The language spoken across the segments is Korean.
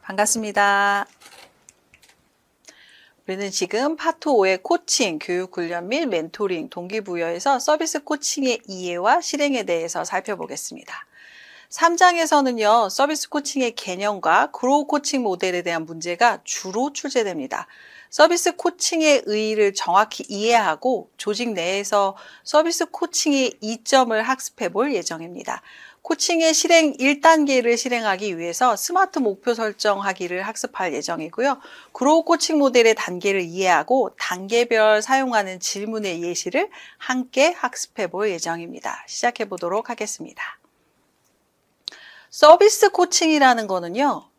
반갑습니다. 우리는 지금 파트 5의 코칭, 교육 훈련 및 멘토링, 동기부여에서 서비스 코칭의 이해와 실행에 대해서 살펴보겠습니다. 3장에서는요, 서비스 코칭의 개념과 그로우 코칭 모델에 대한 문제가 주로 출제됩니다. 서비스 코칭의 의의를 정확히 이해하고 조직 내에서 서비스 코칭의 이점을 학습해 볼 예정입니다. 코칭의 실행 1단계를 실행하기 위해서 스마트 목표 설정하기를 학습할 예정이고요. 그로우 코칭 모델의 단계를 이해하고 단계별 사용하는 질문의 예시를 함께 학습해 볼 예정입니다. 시작해 보도록 하겠습니다. 서비스 코칭이라는 거는요,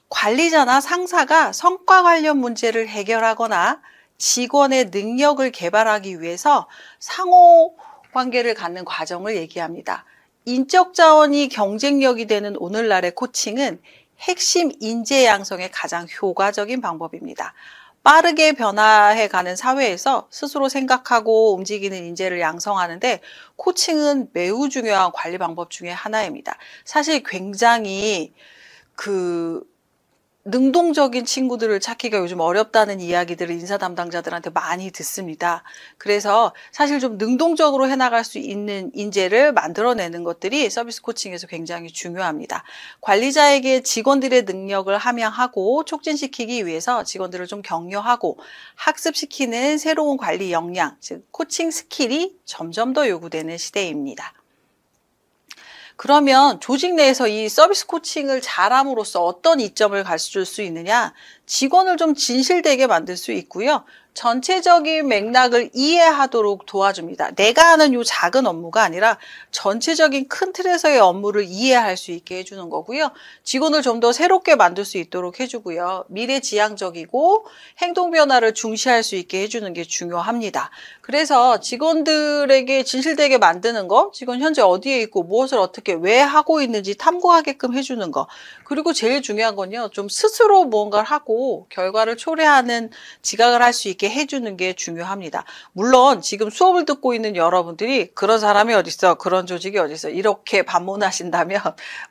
관리자나 상사가 성과 관련 문제를 해결하거나 직원의 능력을 개발하기 위해서 상호 관계를 갖는 과정을 얘기합니다. 인적 자원이 경쟁력이 되는 오늘날의 코칭은 핵심 인재 양성의 가장 효과적인 방법입니다. 빠르게 변화해가는 사회에서 스스로 생각하고 움직이는 인재를 양성하는데 코칭은 매우 중요한 관리 방법 중에 하나입니다. 사실 굉장히 능동적인 친구들을 찾기가 요즘 어렵다는 이야기들을 인사 담당자들한테 많이 듣습니다. 그래서 사실 좀 능동적으로 해나갈 수 있는 인재를 만들어내는 것들이 서비스 코칭에서 굉장히 중요합니다. 관리자에게 직원들의 능력을 함양하고 촉진시키기 위해서 직원들을 좀 격려하고 학습시키는 새로운 관리 역량, 즉 코칭 스킬이 점점 더 요구되는 시대입니다. 그러면 조직 내에서 이 서비스 코칭을 잘함으로써 어떤 이점을 가져줄 수 있느냐? 직원을 좀 진실되게 만들 수 있고요. 전체적인 맥락을 이해하도록 도와줍니다. 내가 하는 요 작은 업무가 아니라 전체적인 큰 틀에서의 업무를 이해할 수 있게 해주는 거고요. 직원을 좀 더 새롭게 만들 수 있도록 해주고요. 미래지향적이고 행동 변화를 중시할 수 있게 해주는 게 중요합니다. 그래서 직원들에게 진실되게 만드는 거, 직원 현재 어디에 있고 무엇을 어떻게 왜 하고 있는지 탐구하게끔 해주는 거, 그리고 제일 중요한 건요, 좀 스스로 무언가를 하고 결과를 초래하는 지각을 할 수 있게 해주는 게 중요합니다. 물론 지금 수업을 듣고 있는 여러분들이 그런 사람이 어딨어, 그런 조직이 어딨어 이렇게 반문하신다면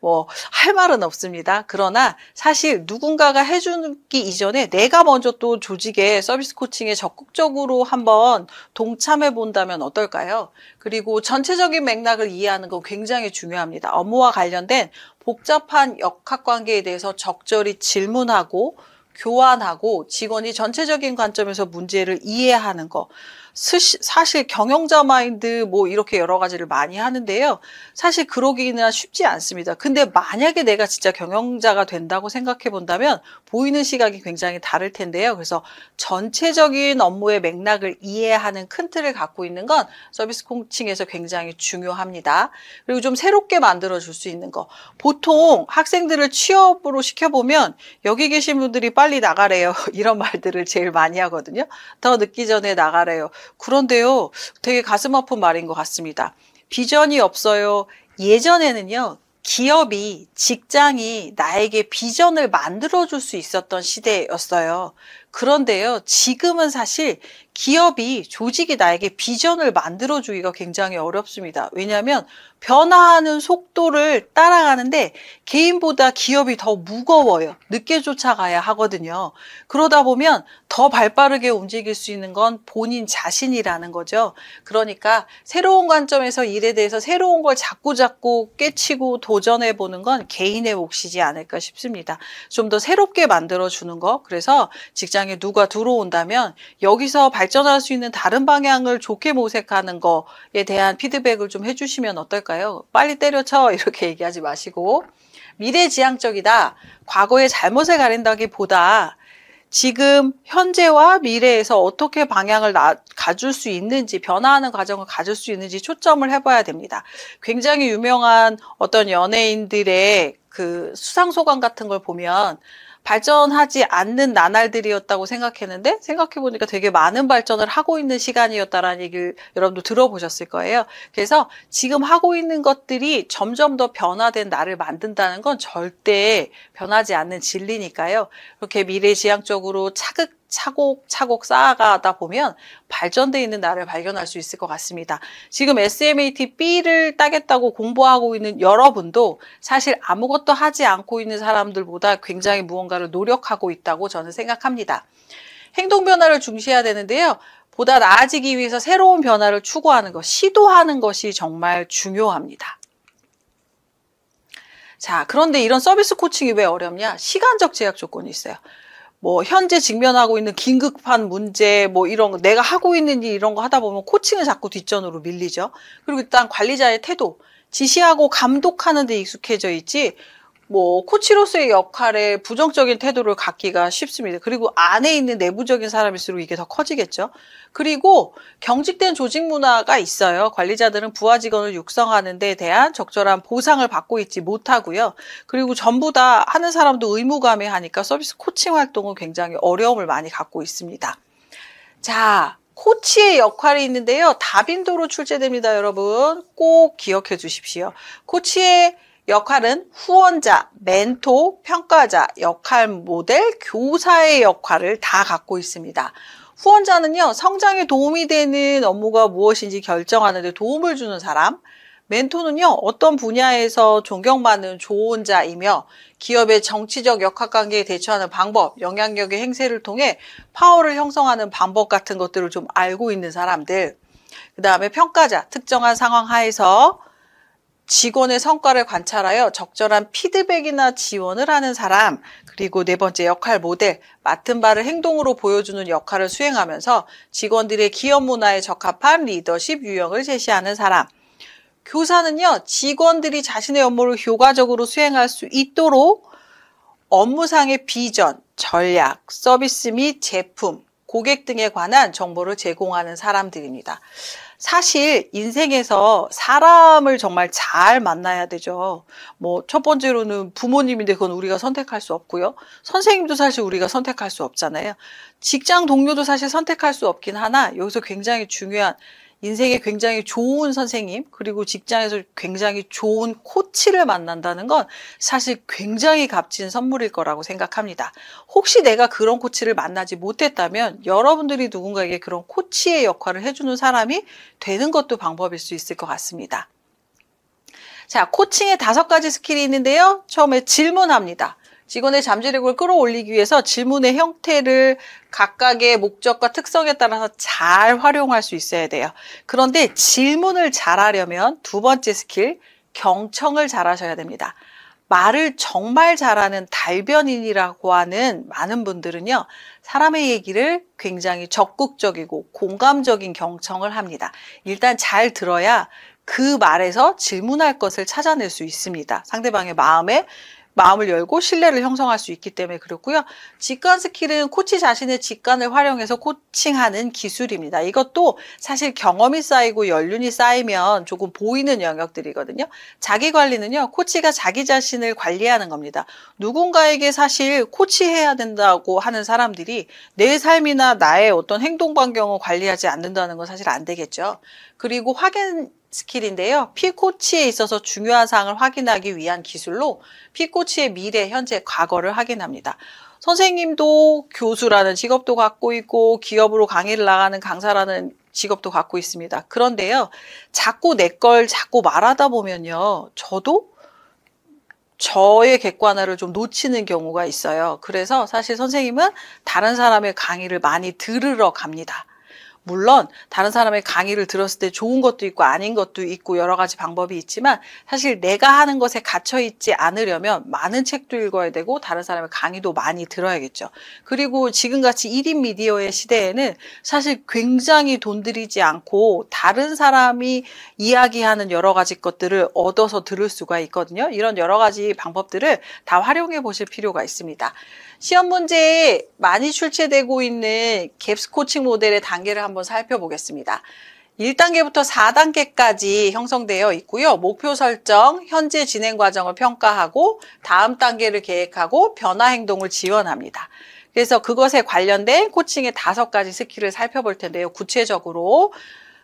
뭐 할 말은 없습니다. 그러나 사실 누군가가 해주기 이전에 내가 먼저 또 조직의 서비스 코칭에 적극적으로 한번 동참해 본다면 어떨까요? 그리고 전체적인 맥락을 이해하는 건 굉장히 중요합니다. 업무와 관련된 복잡한 역학관계에 대해서 적절히 질문하고 교환하고 직원이 전체적인 관점에서 문제를 이해하는 거. 사실 경영자 마인드 뭐 이렇게 여러 가지를 많이 하는데요. 사실 그러기는 쉽지 않습니다. 근데 만약에 내가 진짜 경영자가 된다고 생각해 본다면 보이는 시각이 굉장히 다를 텐데요. 그래서 전체적인 업무의 맥락을 이해하는 큰 틀을 갖고 있는 건 서비스 코칭에서 굉장히 중요합니다. 그리고 좀 새롭게 만들어 줄 수 있는 거. 보통 학생들을 취업으로 시켜보면 여기 계신 분들이 빨리 나가래요. 이런 말들을 제일 많이 하거든요. 더 늦기 전에 나가래요. 그런데요, 되게 가슴 아픈 말인 것 같습니다. 비전이 없어요. 예전에는요, 기업이, 직장이 나에게 비전을 만들어줄 수 있었던 시대였어요. 그런데요, 지금은 사실 기업이, 조직이 나에게 비전을 만들어주기가 굉장히 어렵습니다. 왜냐하면 변화하는 속도를 따라가는데 개인보다 기업이 더 무거워요. 늦게 쫓아가야 하거든요. 그러다 보면 더 발빠르게 움직일 수 있는 건 본인 자신이라는 거죠. 그러니까 새로운 관점에서 일에 대해서 새로운 걸 자꾸 깨치고 도전해 보는 건 개인의 몫이지 않을까 싶습니다. 좀 더 새롭게 만들어주는 거. 그래서 직장에 누가 들어온다면 여기서 발전할 수 있는 다른 방향을 좋게 모색하는 거에 대한 피드백을 좀 해주시면 어떨까요? 빨리 때려쳐 이렇게 얘기하지 마시고, 미래지향적이다, 과거의 잘못을 가린다기보다 지금 현재와 미래에서 어떻게 방향을 가줄 수 있는지, 변화하는 과정을 가질 수 있는지 초점을 해봐야 됩니다. 굉장히 유명한 어떤 연예인들의 그 수상소감 같은 걸 보면 발전하지 않는 나날들이었다고 생각했는데 생각해보니까 되게 많은 발전을 하고 있는 시간이었다라는 얘기를 여러분도 들어보셨을 거예요. 그래서 지금 하고 있는 것들이 점점 더 변화된 나를 만든다는 건 절대 변하지 않는 진리니까요. 그렇게 미래지향적으로 차곡차곡 쌓아가다 보면 발전돼 있는 나를 발견할 수 있을 것 같습니다. 지금 SMAT-B를 따겠다고 공부하고 있는 여러분도 사실 아무것도 하지 않고 있는 사람들보다 굉장히 무언가를 노력하고 있다고 저는 생각합니다. 행동 변화를 중시해야 되는데요. 보다 나아지기 위해서 새로운 변화를 추구하는 것, 시도하는 것이 정말 중요합니다. 자, 그런데 이런 서비스 코칭이 왜 어렵냐? 시간적 제약 조건이 있어요. 뭐 현재 직면하고 있는 긴급한 문제, 뭐 이런 거, 내가 하고 있는 일 이런 거 하다 보면 코칭을 자꾸 뒷전으로 밀리죠. 그리고 일단 관리자의 태도, 지시하고 감독하는 데 익숙해져 있지 뭐 코치로서의 역할에 부정적인 태도를 갖기가 쉽습니다. 그리고 안에 있는 내부적인 사람일수록 이게 더 커지겠죠. 그리고 경직된 조직 문화가 있어요. 관리자들은 부하 직원을 육성하는 데 대한 적절한 보상을 받고 있지 못하고요. 그리고 전부 다 하는 사람도 의무감에 하니까 서비스 코칭 활동은 굉장히 어려움을 많이 갖고 있습니다. 자, 코치의 역할이 있는데요. 다빈도로 출제됩니다, 여러분. 꼭 기억해 주십시오. 코치의 역할은 후원자, 멘토, 평가자, 역할 모델, 교사의 역할을 다 갖고 있습니다. 후원자는요, 성장에 도움이 되는 업무가 무엇인지 결정하는 데 도움을 주는 사람, 멘토는요, 어떤 분야에서 존경받는 조언자이며 기업의 정치적 역학관계에 대처하는 방법, 영향력의 행세를 통해 파워를 형성하는 방법 같은 것들을 좀 알고 있는 사람들. 그 다음에 평가자, 특정한 상황 하에서 직원의 성과를 관찰하여 적절한 피드백이나 지원을 하는 사람, 그리고 네 번째 역할 모델, 맡은 바를 행동으로 보여주는 역할을 수행하면서 직원들의 기업 문화에 적합한 리더십 유형을 제시하는 사람. 교사는요, 직원들이 자신의 업무를 효과적으로 수행할 수 있도록 업무상의 비전, 전략, 서비스 및 제품, 고객 등에 관한 정보를 제공하는 사람들입니다. 사실 인생에서 사람을 정말 잘 만나야 되죠. 뭐 첫 번째로는 부모님인데 그건 우리가 선택할 수 없고요. 선생님도 사실 우리가 선택할 수 없잖아요. 직장 동료도 사실 선택할 수 없긴 하나 여기서 굉장히 중요한 인생에 굉장히 좋은 선생님 그리고 직장에서 굉장히 좋은 코치를 만난다는 건 사실 굉장히 값진 선물일 거라고 생각합니다. 혹시 내가 그런 코치를 만나지 못했다면 여러분들이 누군가에게 그런 코치의 역할을 해주는 사람이 되는 것도 방법일 수 있을 것 같습니다. 자, 코칭에 5가지 스킬이 있는데요. 처음에 질문합니다. 직원의 잠재력을 끌어올리기 위해서 질문의 형태를 각각의 목적과 특성에 따라서 잘 활용할 수 있어야 돼요. 그런데 질문을 잘하려면 2번째 스킬, 경청을 잘하셔야 됩니다. 말을 정말 잘하는 달변인이라고 하는 많은 분들은요, 사람의 얘기를 굉장히 적극적이고 공감적인 경청을 합니다. 일단 잘 들어야 그 말에서 질문할 것을 찾아낼 수 있습니다. 상대방의 마음을 열고 신뢰를 형성할 수 있기 때문에 그렇고요. 직관 스킬은 코치 자신의 직관을 활용해서 코칭하는 기술입니다. 이것도 사실 경험이 쌓이고 연륜이 쌓이면 조금 보이는 영역들이거든요. 자기 관리는요, 코치가 자기 자신을 관리하는 겁니다. 누군가에게 사실 코치해야 된다고 하는 사람들이 내 삶이나 나의 어떤 행동 반경을 관리하지 않는다는 건 사실 안 되겠죠. 그리고 확인 스킬인데요. P코치에 있어서 중요한 사항을 확인하기 위한 기술로 P코치의 미래, 현재, 과거를 확인합니다. 선생님도 교수라는 직업도 갖고 있고 기업으로 강의를 나가는 강사라는 직업도 갖고 있습니다. 그런데요. 자꾸 내 걸 자꾸 말하다 보면요. 저도 저의 객관화를 좀 놓치는 경우가 있어요. 그래서 사실 선생님은 다른 사람의 강의를 많이 들으러 갑니다. 물론 다른 사람의 강의를 들었을 때 좋은 것도 있고 아닌 것도 있고 여러 가지 방법이 있지만 사실 내가 하는 것에 갇혀 있지 않으려면 많은 책도 읽어야 되고 다른 사람의 강의도 많이 들어야겠죠. 그리고 지금같이 1인 미디어의 시대에는 사실 굉장히 돈 들이지 않고 다른 사람이 이야기하는 여러 가지 것들을 얻어서 들을 수가 있거든요. 이런 여러 가지 방법들을 다 활용해 보실 필요가 있습니다. 시험 문제에 많이 출제되고 있는 갭스 코칭 모델의 단계를 한번 살펴보겠습니다. 1단계부터 4단계까지 형성되어 있고요. 목표 설정, 현재 진행 과정을 평가하고 다음 단계를 계획하고 변화 행동을 지원합니다. 그래서 그것에 관련된 코칭의 5가지 스킬을 살펴볼 텐데요. 구체적으로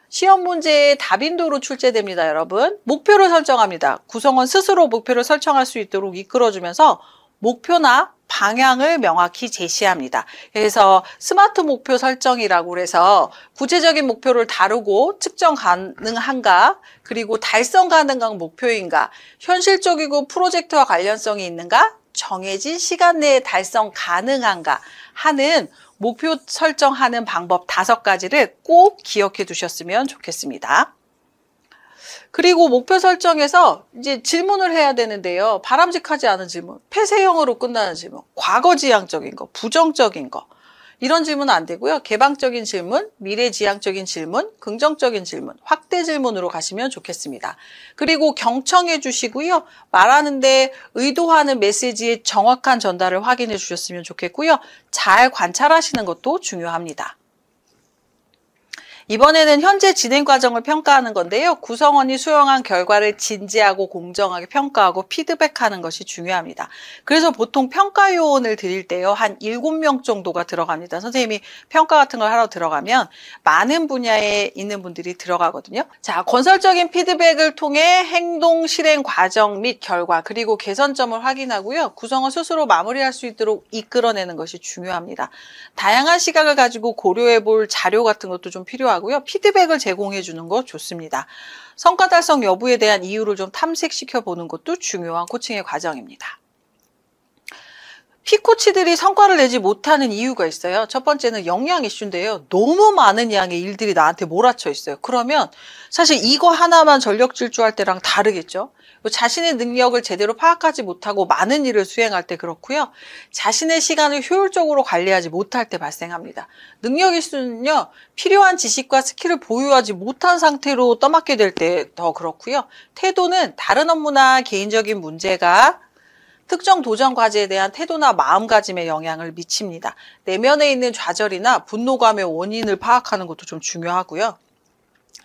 시험 문제의 다빈도로 출제됩니다, 여러분. 목표를 설정합니다. 구성원 스스로 목표를 설정할 수 있도록 이끌어주면서 목표나 방향을 명확히 제시합니다. 그래서 스마트 목표 설정이라고 해서 구체적인 목표를 다루고 측정 가능한가, 그리고 달성 가능한 목표인가, 현실적이고 프로젝트와 관련성이 있는가, 정해진 시간 내에 달성 가능한가 하는 목표 설정하는 방법 5가지를 꼭 기억해 두셨으면 좋겠습니다. 그리고 목표 설정에서 이제 질문을 해야 되는데요. 바람직하지 않은 질문, 폐쇄형으로 끝나는 질문, 과거지향적인 거, 부정적인 거, 이런 질문은 안 되고요. 개방적인 질문, 미래지향적인 질문, 긍정적인 질문, 확대 질문으로 가시면 좋겠습니다. 그리고 경청해 주시고요. 말하는데 의도하는 메시지의 정확한 전달을 확인해 주셨으면 좋겠고요. 잘 관찰하시는 것도 중요합니다. 이번에는 현재 진행 과정을 평가하는 건데요. 구성원이 수용한 결과를 진지하고 공정하게 평가하고 피드백하는 것이 중요합니다. 그래서 보통 평가 요원을 드릴 때요. 한 7명 정도가 들어갑니다. 선생님이 평가 같은 걸 하러 들어가면 많은 분야에 있는 분들이 들어가거든요. 자, 건설적인 피드백을 통해 행동 실행 과정 및 결과, 그리고 개선점을 확인하고요. 구성원 스스로 마무리할 수 있도록 이끌어내는 것이 중요합니다. 다양한 시각을 가지고 고려해 볼 자료 같은 것도 좀 필요하고요. 피드백을 제공해 주는 거 좋습니다. 성과 달성 여부에 대한 이유를 좀 탐색시켜 보는 것도 중요한 코칭의 과정입니다. P코치들이 성과를 내지 못하는 이유가 있어요. 첫 번째는 역량 이슈인데요. 너무 많은 양의 일들이 나한테 몰아쳐 있어요. 그러면 사실 이거 하나만 전력 질주할 때랑 다르겠죠. 자신의 능력을 제대로 파악하지 못하고 많은 일을 수행할 때 그렇고요. 자신의 시간을 효율적으로 관리하지 못할 때 발생합니다. 능력 이슈는요. 필요한 지식과 스킬을 보유하지 못한 상태로 떠맡게 될 때 더 그렇고요. 태도는 다른 업무나 개인적인 문제가 특정 도전 과제에 대한 태도나 마음가짐에 영향을 미칩니다. 내면에 있는 좌절이나 분노감의 원인을 파악하는 것도 좀 중요하고요.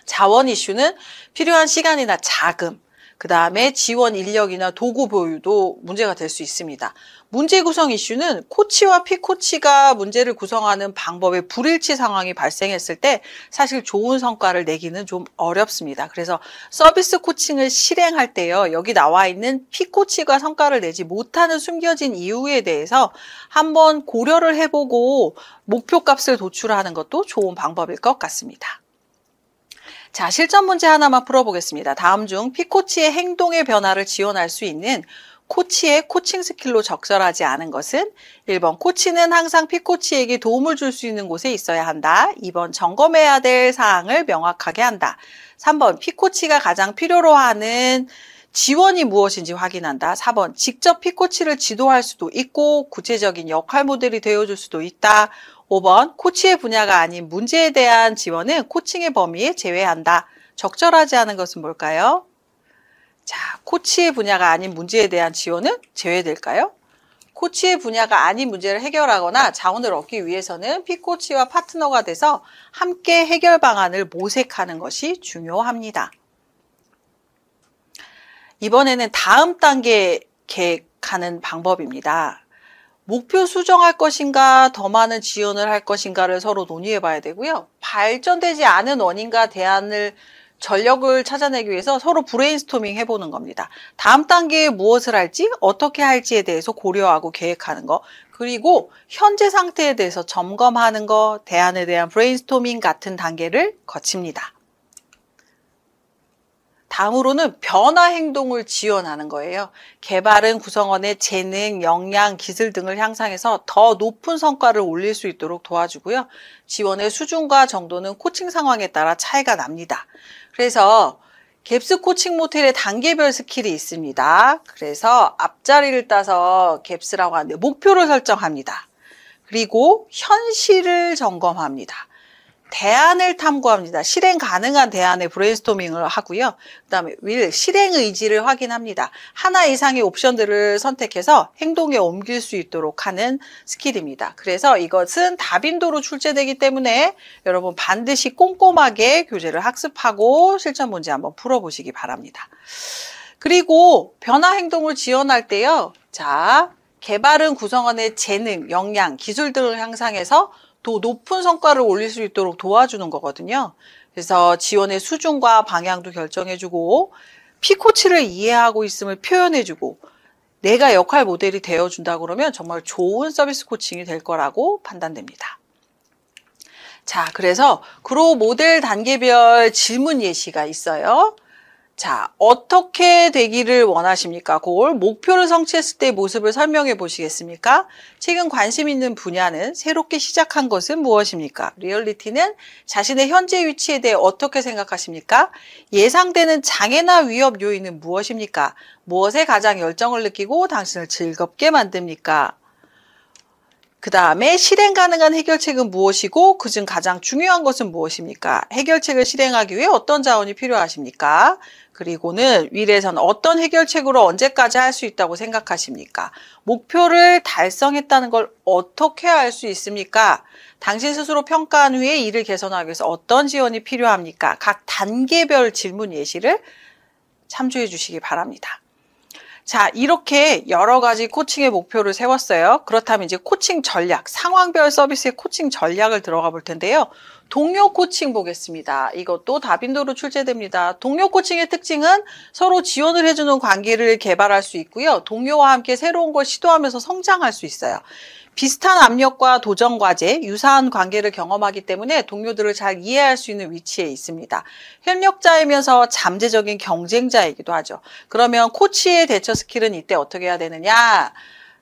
자원 이슈는 필요한 시간이나 자금, 그 다음에 지원 인력이나 도구 보유도 문제가 될 수 있습니다. 문제 구성 이슈는 코치와 피코치가 문제를 구성하는 방법에 불일치 상황이 발생했을 때 사실 좋은 성과를 내기는 좀 어렵습니다. 그래서 서비스 코칭을 실행할 때요. 여기 나와 있는 피코치가 성과를 내지 못하는 숨겨진 이유에 대해서 한번 고려를 해보고 목표값을 도출하는 것도 좋은 방법일 것 같습니다. 자, 실전 문제 하나만 풀어보겠습니다. 다음 중 P코치의 행동의 변화를 지원할 수 있는 코치의 코칭 스킬로 적절하지 않은 것은 1번 코치는 항상 P코치에게 도움을 줄 수 있는 곳에 있어야 한다. 2번 점검해야 될 사항을 명확하게 한다. 3번 P코치가 가장 필요로 하는 지원이 무엇인지 확인한다. 4번 직접 P코치를 지도할 수도 있고 구체적인 역할 모델이 되어줄 수도 있다. 5번 코치의 분야가 아닌 문제에 대한 지원은 코칭의 범위에 제외한다. 적절하지 않은 것은 뭘까요? 자, 코치의 분야가 아닌 문제에 대한 지원은 제외될까요? 코치의 분야가 아닌 문제를 해결하거나 자원을 얻기 위해서는 P코치와 파트너가 돼서 함께 해결 방안을 모색하는 것이 중요합니다. 이번에는 다음 단계 계획하는 방법입니다. 목표 수정할 것인가, 더 많은 지원을 할 것인가를 서로 논의해 봐야 되고요. 발전되지 않은 원인과 대안을 전력을 찾아내기 위해서 서로 브레인스토밍 해보는 겁니다. 다음 단계에 무엇을 할지, 어떻게 할지에 대해서 고려하고 계획하는 거, 그리고 현재 상태에 대해서 점검하는 거, 대안에 대한 브레인스토밍 같은 단계를 거칩니다. 다음으로는 변화 행동을 지원하는 거예요. 개발은 구성원의 재능, 역량, 기술 등을 향상해서 더 높은 성과를 올릴 수 있도록 도와주고요. 지원의 수준과 정도는 코칭 상황에 따라 차이가 납니다. 그래서 갭스 코칭 모델의 단계별 스킬이 있습니다. 그래서 앞자리를 따서 갭스라고 하는데 목표를 설정합니다. 그리고 현실을 점검합니다. 대안을 탐구합니다. 실행 가능한 대안의 브레인스토밍을 하고요. 그 다음에 실행 의지를 확인합니다. 하나 이상의 옵션들을 선택해서 행동에 옮길 수 있도록 하는 스킬입니다. 그래서 이것은 다빈도로 출제되기 때문에 여러분 반드시 꼼꼼하게 교재를 학습하고 실전 문제 한번 풀어보시기 바랍니다. 그리고 변화 행동을 지원할 때요. 자, 개발은 구성원의 재능, 역량, 기술 등을 향상해서 더 높은 성과를 올릴 수 있도록 도와주는 거거든요. 그래서 지원의 수준과 방향도 결정해주고 P코치를 이해하고 있음을 표현해주고 내가 역할 모델이 되어준다 그러면 정말 좋은 서비스 코칭이 될 거라고 판단됩니다. 자, 그래서 그로 모델 단계별 질문 예시가 있어요. 자, 어떻게 되기를 원하십니까? 그걸 목표를 성취했을 때의 모습을 설명해 보시겠습니까? 최근 관심 있는 분야는 새롭게 시작한 것은 무엇입니까? 리얼리티는 자신의 현재 위치에 대해 어떻게 생각하십니까? 예상되는 장애나 위협 요인은 무엇입니까? 무엇에 가장 열정을 느끼고 당신을 즐겁게 만듭니까? 그 다음에 실행 가능한 해결책은 무엇이고 그중 가장 중요한 것은 무엇입니까? 해결책을 실행하기 위해 어떤 자원이 필요하십니까? 그리고는 미래에선 어떤 해결책으로 언제까지 할 수 있다고 생각하십니까? 목표를 달성했다는 걸 어떻게 알 수 있습니까? 당신 스스로 평가한 후에 이를 개선하기 위해서 어떤 지원이 필요합니까? 각 단계별 질문 예시를 참조해 주시기 바랍니다. 자, 이렇게 여러 가지 코칭의 목표를 세웠어요. 그렇다면 이제 코칭 전략, 상황별 서비스의 코칭 전략을 들어가 볼 텐데요. 동료 코칭 보겠습니다. 이것도 다빈도로 출제됩니다. 동료 코칭의 특징은 서로 지원을 해주는 관계를 개발할 수 있고요. 동료와 함께 새로운 걸 시도하면서 성장할 수 있어요. 비슷한 압력과 도전 과제, 유사한 관계를 경험하기 때문에 동료들을 잘 이해할 수 있는 위치에 있습니다. 협력자이면서 잠재적인 경쟁자이기도 하죠. 그러면 코치의 대처 스킬은 이때 어떻게 해야 되느냐?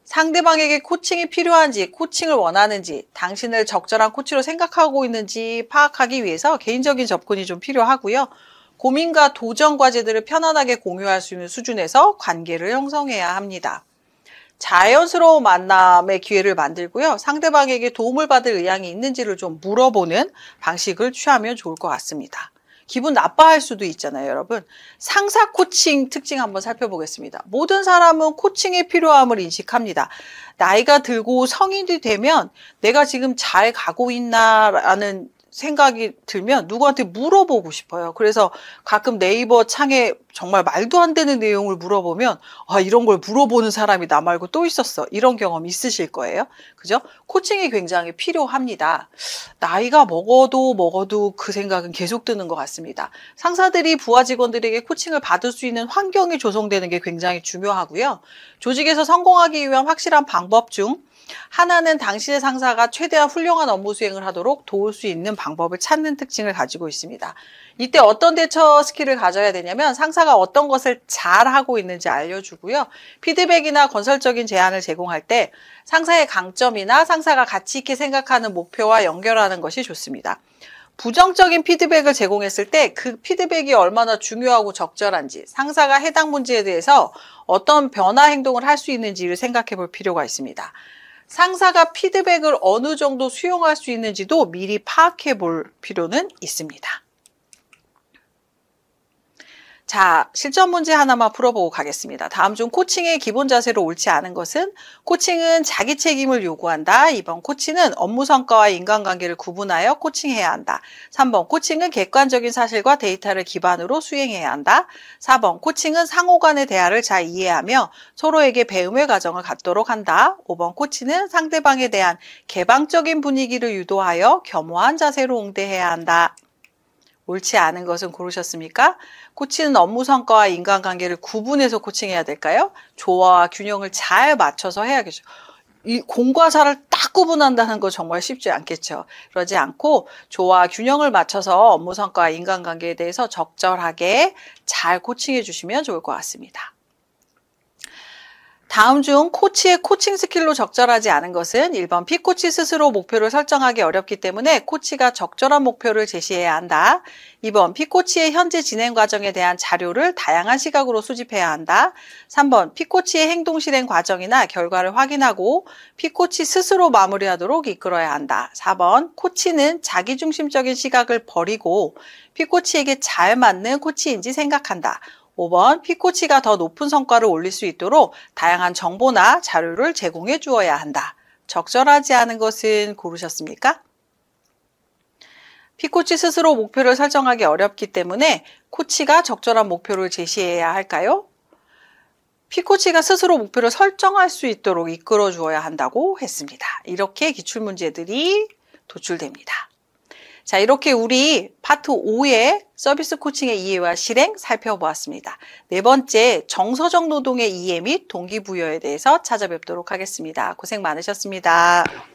상대방에게 코칭이 필요한지, 코칭을 원하는지, 당신을 적절한 코치로 생각하고 있는지 파악하기 위해서 개인적인 접근이 좀 필요하고요. 고민과 도전 과제들을 편안하게 공유할 수 있는 수준에서 관계를 형성해야 합니다. 자연스러운 만남의 기회를 만들고요. 상대방에게 도움을 받을 의향이 있는지를 좀 물어보는 방식을 취하면 좋을 것 같습니다. 기분 나빠할 수도 있잖아요, 여러분. 상사 코칭 특징 한번 살펴보겠습니다. 모든 사람은 코칭의 필요함을 인식합니다. 나이가 들고 성인이 되면 내가 지금 잘 가고 있나라는 생각이 들면 누구한테 물어보고 싶어요. 그래서 가끔 네이버 창에 정말 말도 안 되는 내용을 물어보면 아, 이런 걸 물어보는 사람이 나 말고 또 있었어. 이런 경험 있으실 거예요. 그죠? 코칭이 굉장히 필요합니다. 나이가 먹어도 그 생각은 계속 드는 것 같습니다. 상사들이 부하 직원들에게 코칭을 받을 수 있는 환경이 조성되는 게 굉장히 중요하고요. 조직에서 성공하기 위한 확실한 방법 중 하나는 당신의 상사가 최대한 훌륭한 업무 수행을 하도록 도울 수 있는 방법을 찾는 특징을 가지고 있습니다. 이때 어떤 대처 스킬을 가져야 되냐면 상사가 어떤 것을 잘하고 있는지 알려주고요. 피드백이나 건설적인 제안을 제공할 때 상사의 강점이나 상사가 가치 있게 생각하는 목표와 연결하는 것이 좋습니다. 부정적인 피드백을 제공했을 때 그 피드백이 얼마나 중요하고 적절한지, 상사가 해당 문제에 대해서 어떤 변화 행동을 할 수 있는지를 생각해 볼 필요가 있습니다. 상사가 피드백을 어느 정도 수용할 수 있는지도 미리 파악해 볼 필요는 있습니다. 자, 실전 문제 하나만 풀어보고 가겠습니다. 다음 중 코칭의 기본 자세로 옳지 않은 것은 코칭은 자기 책임을 요구한다. 2번 코치는 업무 성과와 인간관계를 구분하여 코칭해야 한다. 3번 코칭은 객관적인 사실과 데이터를 기반으로 수행해야 한다. 4번 코칭은 상호 간의 대화를 잘 이해하며 서로에게 배움의 과정을 갖도록 한다. 5번 코치는 상대방에 대한 개방적인 분위기를 유도하여 겸허한 자세로 응대해야 한다. 옳지 않은 것은 고르셨습니까? 코치는 업무 성과와 인간관계를 구분해서 코칭해야 될까요? 조화와 균형을 잘 맞춰서 해야겠죠. 이 공과 사를 딱 구분한다는 거 정말 쉽지 않겠죠. 그러지 않고 조화와 균형을 맞춰서 업무 성과와 인간관계에 대해서 적절하게 잘 코칭해 주시면 좋을 것 같습니다. 다음 중 코치의 코칭 스킬로 적절하지 않은 것은 1번 피코치 스스로 목표를 설정하기 어렵기 때문에 코치가 적절한 목표를 제시해야 한다. 2번 피코치의 현재 진행 과정에 대한 자료를 다양한 시각으로 수집해야 한다. 3번 피코치의 행동 실행 과정이나 결과를 확인하고 피코치 스스로 마무리하도록 이끌어야 한다. 4번 코치는 자기중심적인 시각을 버리고 피코치에게 잘 맞는 코치인지 생각한다. 5번 피코치가 더 높은 성과를 올릴 수 있도록 다양한 정보나 자료를 제공해 주어야 한다. 적절하지 않은 것은 고르셨습니까? 피코치 스스로 목표를 설정하기 어렵기 때문에 코치가 적절한 목표를 제시해야 할까요? 피코치가 스스로 목표를 설정할 수 있도록 이끌어 주어야 한다고 했습니다. 이렇게 기출문제들이 도출됩니다. 자, 이렇게 우리 파트 5의 서비스 코칭의 이해와 실행 살펴보았습니다. 네 번째, 정서적 노동의 이해 및 동기부여에 대해서 찾아뵙도록 하겠습니다. 고생 많으셨습니다.